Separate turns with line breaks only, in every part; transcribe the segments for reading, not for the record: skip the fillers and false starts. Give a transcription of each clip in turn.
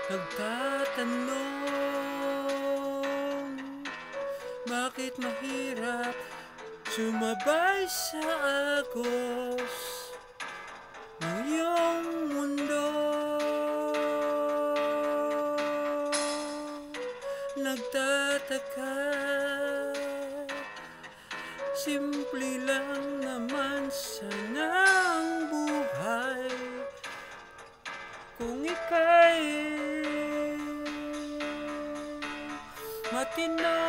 Nagtatanong, bakit mahirap sumabay sa agos ng iyong mundo? Nagtataka, simple lang naman sana ang buhay kung ika'y matino.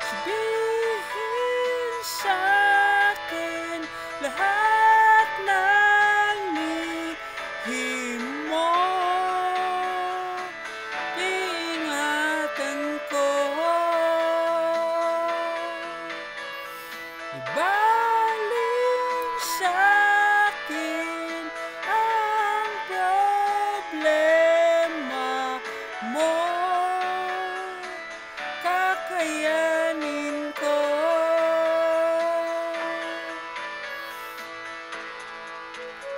Sabihin sa'kin lahat ng lihim mo, iingatan ko. Ibaling sa'kin ang problema mo, kakayanin ko.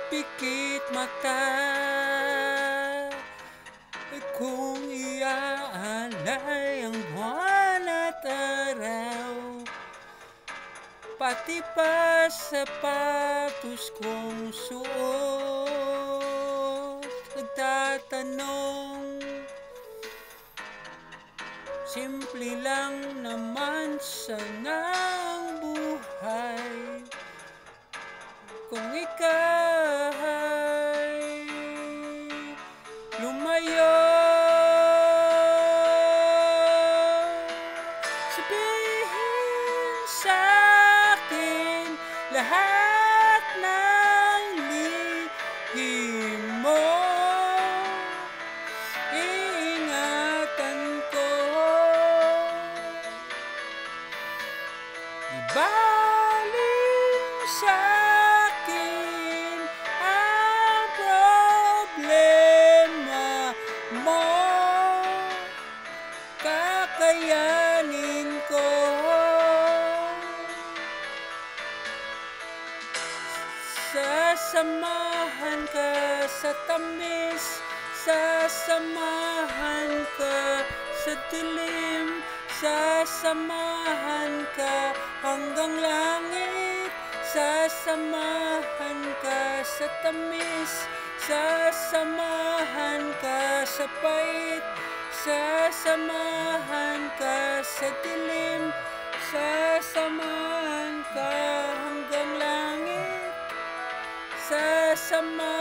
Pikit mata, kung iaalay ang buwan at araw, pati pa sapatos kong suot. Nagtatanong, simple lang naman sana ang buhay kung ika'y lumayo. Sabihin sa'kin lahat ng lihim mo, iingatan ko. Ibaling sa'kin ang problema mo, kakayanin ko. Sasamahan ka sa tamis, sasamahan ka sa dilim, sasamahan ka hanggang langit. Sasamahan ka sa tamis, sasamahan ka sa pait, sasamahan ka sa dilim, sasamahan ka hanggang langit. Sasamahan